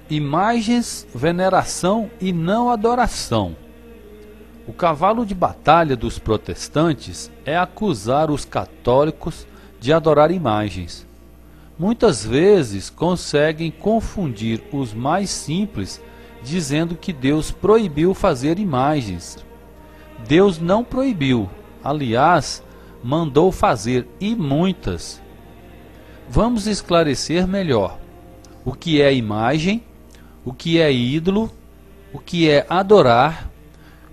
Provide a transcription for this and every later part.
Imagens, veneração e não adoração. O cavalo de batalha dos protestantes é acusar os católicos de adorar imagens. Muitas vezes conseguem confundir os mais simples dizendo que Deus proibiu fazer imagens. Deus não proibiu, aliás, mandou fazer, e muitas. Vamos esclarecer melhor o que é imagem, o que é ídolo, o que é adorar,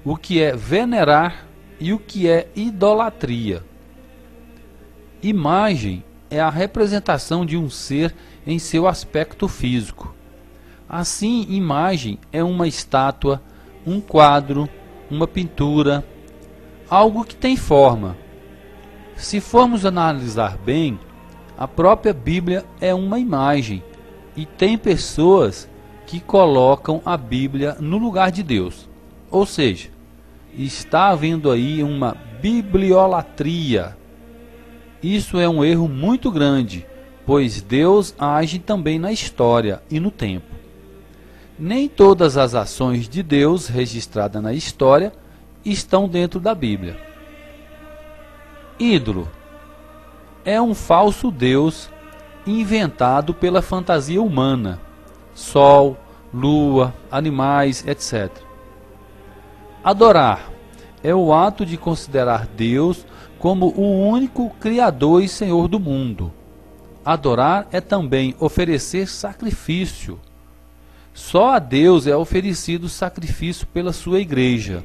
o que é venerar e o que é idolatria. Imagem é a representação de um ser em seu aspecto físico. Assim, imagem é uma estátua, um quadro, uma pintura, algo que tem forma. Se formos analisar bem, a própria Bíblia é uma imagem, e tem pessoas que colocam a Bíblia no lugar de Deus. Ou seja, está havendo aí uma bibliolatria. Isso é um erro muito grande, pois Deus age também na história e no tempo. Nem todas as ações de Deus registradas na história estão dentro da Bíblia. Ídolo é um falso Deus inventado pela fantasia humana, sol, lua, animais, etc. Adorar é o ato de considerar Deus como o único Criador e Senhor do mundo. Adorar é também oferecer sacrifício. Só a Deus é oferecido sacrifício pela sua igreja.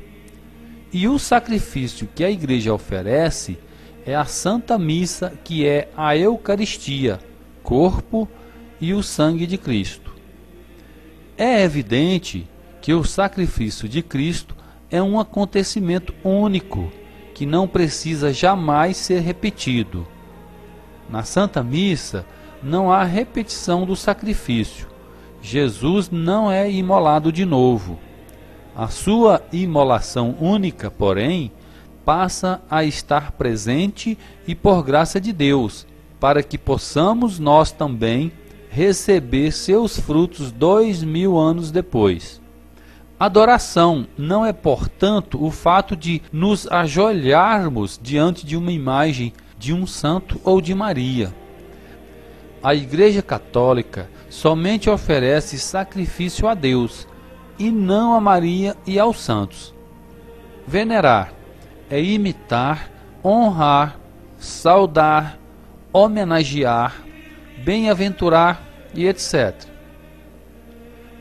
E o sacrifício que a igreja oferece é a Santa Missa, que é a Eucaristia, corpo e o sangue de Cristo. É evidente que o sacrifício de Cristo é um acontecimento único, que não precisa jamais ser repetido. Na Santa Missa não há repetição do sacrifício. Jesus não é imolado de novo. A sua imolação única, porém, passa a estar presente e por graça de Deus, para que possamos nós também receber seus frutos 2000 anos depois. Adoração não é, portanto, o fato de nos ajoelharmos diante de uma imagem de um santo ou de Maria. A Igreja Católica somente oferece sacrifício a Deus, e não a Maria e aos santos. Venerar é imitar, honrar, saudar, homenagear, bem-aventurar e etc.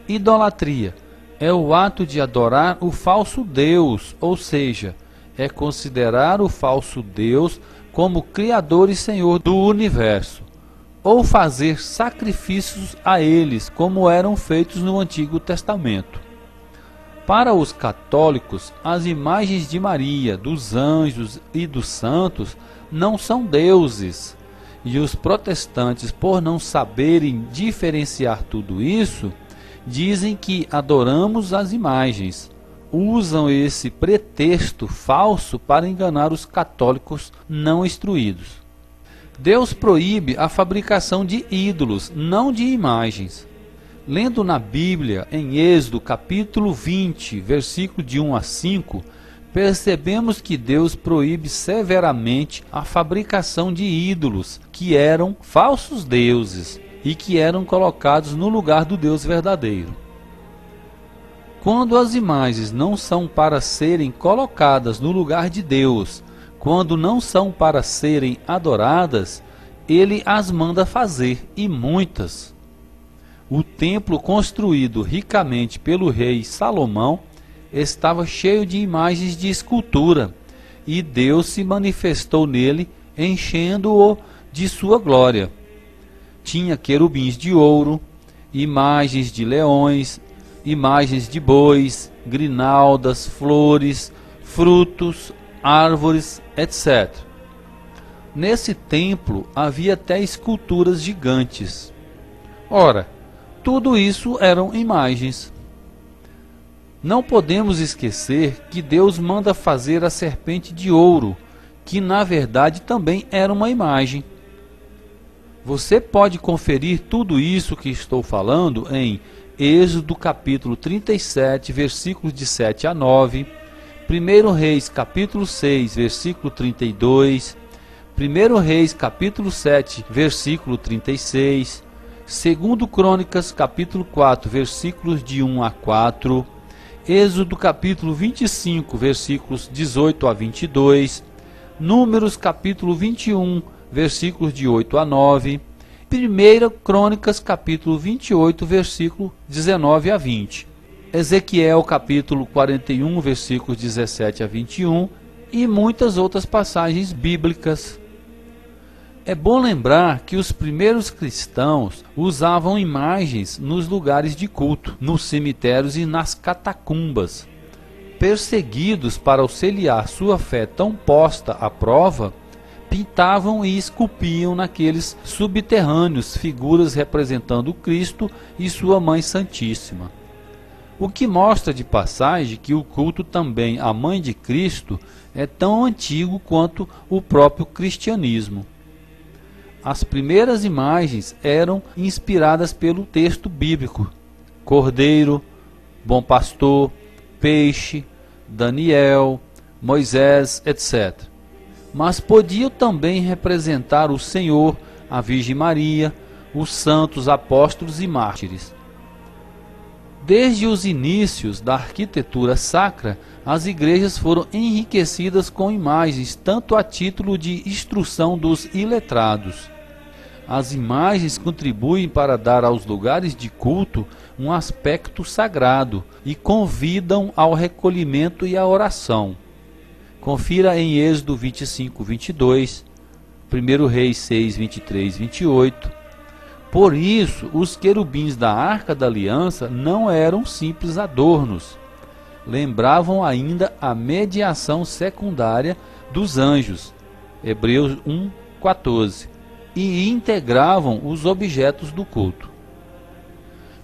Idolatria é o ato de adorar o falso Deus, ou seja, é considerar o falso Deus como Criador e Senhor do universo, ou fazer sacrifícios a eles, como eram feitos no Antigo Testamento. Para os católicos, as imagens de Maria, dos anjos e dos santos não são deuses, e os protestantes, por não saberem diferenciar tudo isso, dizem que adoramos as imagens. Usam esse pretexto falso para enganar os católicos não instruídos. Deus proíbe a fabricação de ídolos, não de imagens. Lendo na Bíblia, em Êxodo capítulo 20, versículo de 1 a 5, percebemos que Deus proíbe severamente a fabricação de ídolos, que eram falsos deuses e que eram colocados no lugar do Deus verdadeiro. Quando as imagens não são para serem colocadas no lugar de Deus, quando não são para serem adoradas, Ele as manda fazer, e muitas. O templo construído ricamente pelo rei Salomão estava cheio de imagens de escultura, e Deus se manifestou nele, enchendo-o de sua glória. Tinha querubins de ouro, imagens de leões, imagens de bois, grinaldas, flores, frutos, árvores, etc. Nesse templo havia até esculturas gigantes. Ora, tudo isso eram imagens. Não podemos esquecer que Deus manda fazer a serpente de ouro, que na verdade também era uma imagem. Você pode conferir tudo isso que estou falando em Êxodo capítulo 37, versículos de 7 a 9, 1 Reis capítulo 6, versículo 32, 1 Reis capítulo 7, versículo 36, 2 Crônicas capítulo 4, versículos de 1 a 4, Êxodo capítulo 25, versículos 18 a 22, Números capítulo 21, versículos de 8 a 9, 1 Crônicas capítulo 28, versículo 19 a 20, Ezequiel capítulo 41, versículos 17 a 21 e muitas outras passagens bíblicas. É bom lembrar que os primeiros cristãos usavam imagens nos lugares de culto, nos cemitérios e nas catacumbas. Perseguidos para auxiliar sua fé tão posta à prova, pintavam e esculpiam naqueles subterrâneos figuras representando Cristo e sua Mãe Santíssima. O que mostra de passagem que o culto também à Mãe de Cristo é tão antigo quanto o próprio cristianismo. As primeiras imagens eram inspiradas pelo texto bíblico: cordeiro, bom pastor, peixe, Daniel, Moisés, etc. Mas podiam também representar o Senhor, a Virgem Maria, os santos apóstolos e mártires. Desde os inícios da arquitetura sacra, as igrejas foram enriquecidas com imagens, tanto a título de instrução dos iletrados. As imagens contribuem para dar aos lugares de culto um aspecto sagrado e convidam ao recolhimento e à oração. Confira em Êxodo 25, 22, 1 Reis 6, 23, 28. Por isso, os querubins da Arca da Aliança não eram simples adornos. Lembravam ainda a mediação secundária dos anjos, Hebreus 1, 14, e integravam os objetos do culto.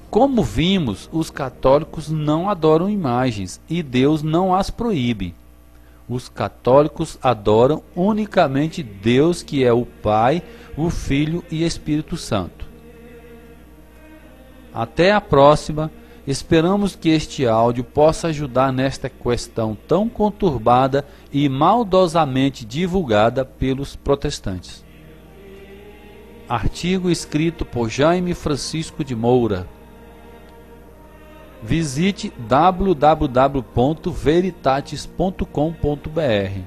Como vimos, os católicos não adoram imagens e Deus não as proíbe. Os católicos adoram unicamente Deus, que é o Pai, o Filho e Espírito Santo. Até a próxima. Esperamos que este áudio possa ajudar nesta questão tão conturbada e maldosamente divulgada pelos protestantes. Artigo escrito por Jaime Francisco de Moura. Visite www.veritatis.com.br.